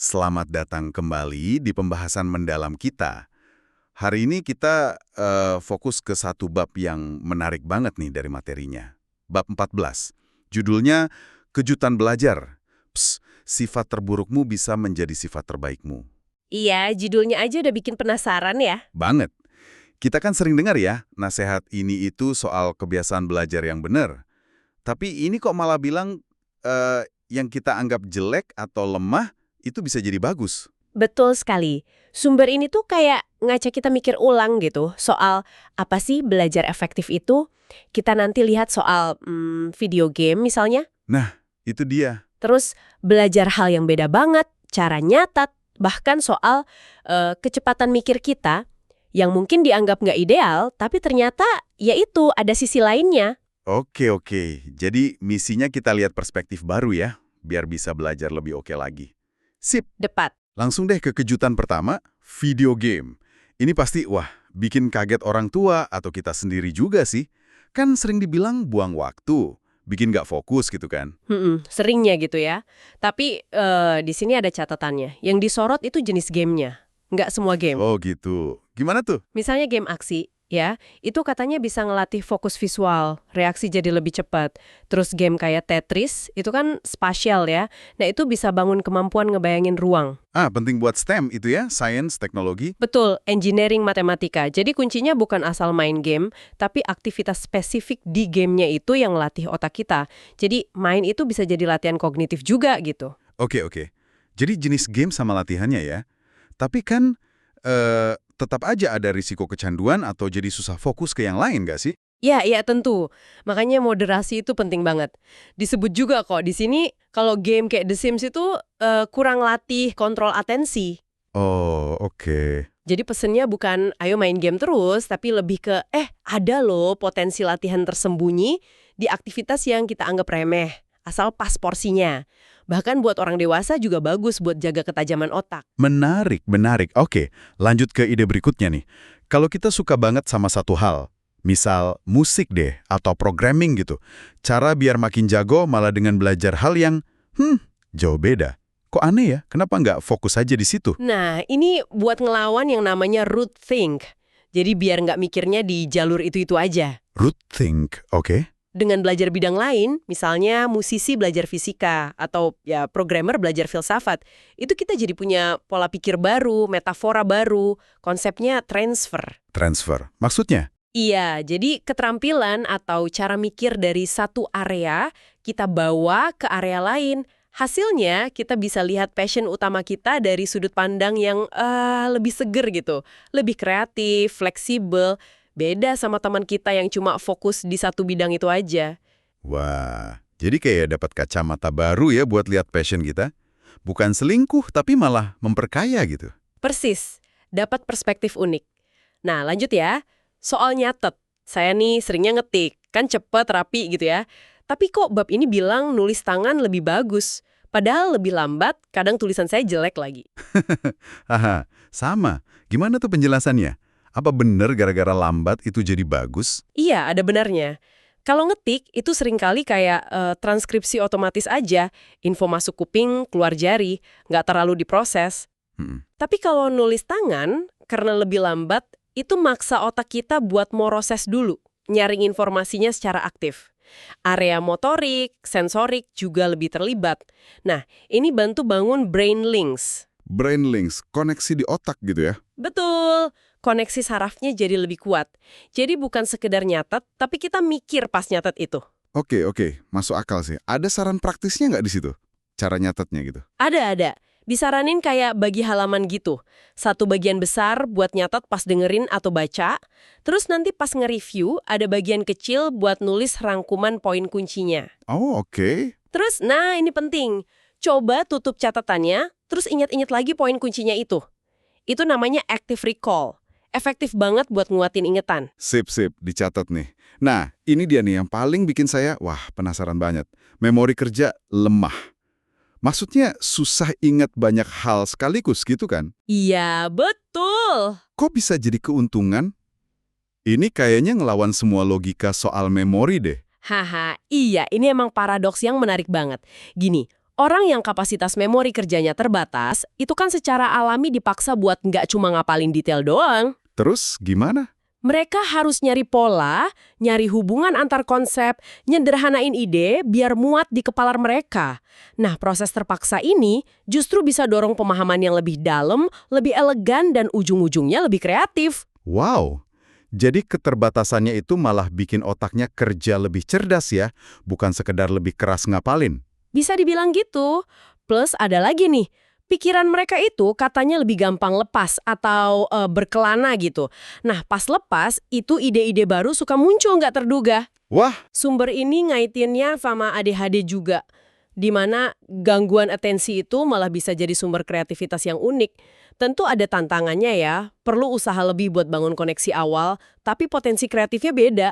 Selamat datang kembali di pembahasan mendalam kita. Hari ini kita fokus ke satu bab yang menarik banget nih dari materinya. Bab 14. Judulnya Kejutan Belajar. Sifat terburukmu bisa menjadi sifat terbaikmu. Iya, judulnya aja udah bikin penasaran ya. Banget. Kita kan sering dengar ya, nasihat ini itu soal kebiasaan belajar yang benar. Tapi ini kok malah bilang yang kita anggap jelek atau lemah itu bisa jadi bagus. Betul sekali. Sumber ini tuh kayak ngajak kita mikir ulang gitu soal apa sih belajar efektif itu. Kita nanti lihat soal video game misalnya. Nah, itu dia. Terus belajar hal yang beda banget, cara nyatat, bahkan soal kecepatan mikir kita yang mungkin dianggap nggak ideal, tapi ternyata ya itu ada sisi lainnya. Oke. Jadi misinya kita lihat perspektif baru ya, biar bisa belajar lebih oke lagi. Sip, Depat. langsung deh ke kejutan pertama, video game. Ini pasti, bikin kaget orang tua atau kita sendiri juga sih. Kan sering dibilang buang waktu, bikin nggak fokus gitu kan. Seringnya gitu ya. Tapi di sini ada catatannya. Yang disorot itu jenis gamenya, nggak semua game. Oh gitu. Gimana tuh? Misalnya game aksi, ya, itu katanya bisa ngelatih fokus visual, reaksi jadi lebih cepat. Terus game kayak Tetris, itu kan spasial ya. Nah, itu bisa bangun kemampuan ngebayangin ruang. Penting buat STEM itu ya, science, teknologi. Betul, engineering, matematika. Jadi kuncinya bukan asal main game, tapi aktivitas spesifik di gamenya itu yang ngelatih otak kita. Jadi main itu bisa jadi latihan kognitif juga gitu. Oke. Jadi jenis game sama latihannya ya. Tapi kan tetap aja ada risiko kecanduan atau jadi susah fokus ke yang lain nggak sih? Ya, tentu. Makanya moderasi itu penting banget. Disebut juga kok di sini kalau game kayak The Sims itu kurang latih kontrol atensi. Oh, oke. Jadi pesennya bukan ayo main game terus, tapi lebih ke ada loh potensi latihan tersembunyi di aktivitas yang kita anggap remeh, asal pas porsinya. Bahkan buat orang dewasa juga bagus buat jaga ketajaman otak. Menarik. Oke, lanjut ke ide berikutnya nih. Kalau kita suka banget sama satu hal, misal musik deh, atau programming gitu, cara biar makin jago malah dengan belajar hal yang, jauh beda. Kok aneh ya? Kenapa nggak fokus aja di situ? Nah, ini buat ngelawan yang namanya root think. Jadi biar nggak mikirnya di jalur itu-itu aja. Root think, oke. Dengan belajar bidang lain, misalnya musisi belajar fisika atau ya programmer belajar filsafat, itu kita jadi punya pola pikir baru, metafora baru, konsepnya transfer. Transfer, maksudnya? Iya, jadi keterampilan atau cara mikir dari satu area kita bawa ke area lain. Hasilnya kita bisa lihat passion utama kita dari sudut pandang yang lebih seger gitu, lebih kreatif, fleksibel. Beda sama teman kita yang cuma fokus di satu bidang itu aja. Wah, jadi kayak dapat kacamata baru ya buat lihat passion kita. Bukan selingkuh, tapi malah memperkaya gitu. Persis, dapat perspektif unik. Nah, lanjut ya. Soal nyatet. Saya nih seringnya ngetik, kan cepet, rapi gitu ya. Tapi kok bab ini bilang nulis tangan lebih bagus. Padahal lebih lambat, kadang tulisan saya jelek lagi. Haha, sama. Gimana tuh penjelasannya? Apa bener gara-gara lambat itu jadi bagus? Iya, ada benarnya. Kalau ngetik, itu seringkali kayak transkripsi otomatis aja. Info masuk kuping, keluar jari, nggak terlalu diproses. Tapi kalau nulis tangan, karena lebih lambat, itu maksa otak kita buat proses dulu, nyaring informasinya secara aktif. Area motorik, sensorik juga lebih terlibat. Nah, ini bantu bangun brain links. Brain links, koneksi di otak gitu ya? Betul, koneksi sarafnya jadi lebih kuat. Jadi bukan sekedar nyatet, tapi kita mikir pas nyatet itu. Oke, masuk akal sih. Ada saran praktisnya nggak di situ? Cara nyatetnya gitu? Ada. Disaranin kayak bagi halaman gitu. Satu bagian besar buat nyatet pas dengerin atau baca. Terus nanti pas nge-review, ada bagian kecil buat nulis rangkuman poin kuncinya. Oh, oke. Terus, nah ini penting. Coba tutup catatannya, terus ingat-ingat lagi poin kuncinya itu. Itu namanya active recall. Efektif banget buat nguatin ingetan. Sip, dicatat nih. Nah, ini dia nih yang paling bikin saya, penasaran banget. Memori kerja lemah. Maksudnya susah ingat banyak hal sekaligus gitu kan? Iya, betul. Kok bisa jadi keuntungan? Ini kayaknya ngelawan semua logika soal memori deh. Haha, iya, ini emang paradoks yang menarik banget. Gini, Orang yang kapasitas memori kerjanya terbatas, itu kan secara alami dipaksa buat nggak cuma ngapalin detail doang. Terus gimana? Mereka harus nyari pola, nyari hubungan antar konsep, nyederhanain ide biar muat di kepala mereka. Nah, proses terpaksa ini justru bisa dorong pemahaman yang lebih dalam, lebih elegan, dan ujung-ujungnya lebih kreatif. Wow, jadi keterbatasannya itu malah bikin otaknya kerja lebih cerdas ya, bukan sekedar lebih keras ngapalin. Bisa dibilang gitu. Plus ada lagi nih, pikiran mereka itu katanya lebih gampang lepas atau berkelana gitu. Nah, pas lepas, itu ide-ide baru suka muncul nggak terduga. Wah, Sumber ini ngaitinnya sama ADHD juga, di mana gangguan atensi itu malah bisa jadi sumber kreativitas yang unik. Tentu ada tantangannya ya, perlu usaha lebih buat bangun koneksi awal, tapi potensi kreatifnya beda.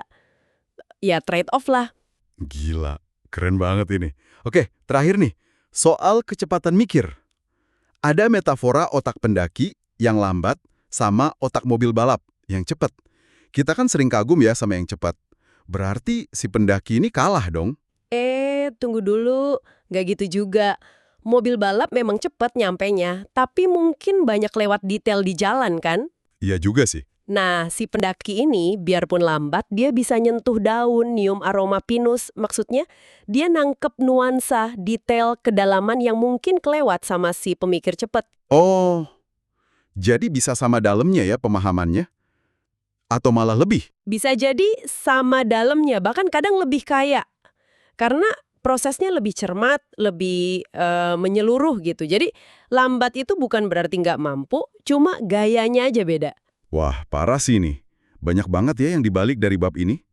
Ya trade-off lah. gila, keren banget ini. Oke, terakhir nih, soal kecepatan mikir. Ada metafora otak pendaki yang lambat sama otak mobil balap yang cepat. Kita kan sering kagum ya sama yang cepat. Berarti si pendaki ini kalah dong? Tunggu dulu, nggak gitu juga. Mobil balap memang cepat nyampenya, tapi mungkin banyak lewat detail di jalan kan? Iya juga sih. Nah, si pendaki ini, biarpun lambat, dia bisa nyentuh daun, nyium aroma pinus. Maksudnya, dia nangkep nuansa, detail, kedalaman yang mungkin kelewat sama si pemikir cepat. Oh, jadi bisa sama dalamnya ya pemahamannya? Atau malah lebih? Bisa jadi sama dalamnya, bahkan kadang lebih kaya. Karena prosesnya lebih cermat, lebih menyeluruh gitu. Jadi, lambat itu bukan berarti nggak mampu, cuma gayanya aja beda. Wah, parah sih ini. Banyak banget ya yang dibalik dari bab ini.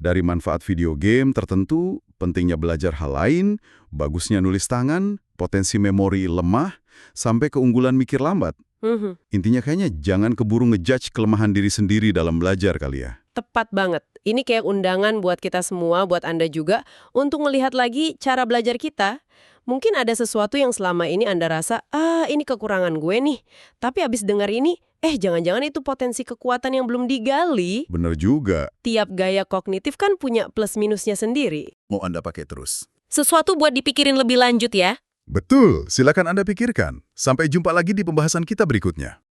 Dari manfaat video game tertentu, pentingnya belajar hal lain, bagusnya nulis tangan, potensi memori lemah, sampai keunggulan mikir lambat. Intinya kayaknya jangan keburu ngejudge kelemahan diri sendiri dalam belajar kali ya. Tepat banget. Ini kayak undangan buat kita semua, buat Anda juga, untuk melihat lagi cara belajar kita. Mungkin ada sesuatu yang selama ini Anda rasa, ini kekurangan gue nih. Tapi abis dengar ini, jangan-jangan itu potensi kekuatan yang belum digali. Bener juga. Tiap gaya kognitif kan punya plus minusnya sendiri. Mau Anda pakai terus. Sesuatu buat dipikirin lebih lanjut ya. Betul, silakan Anda pikirkan. Sampai jumpa lagi di pembahasan kita berikutnya.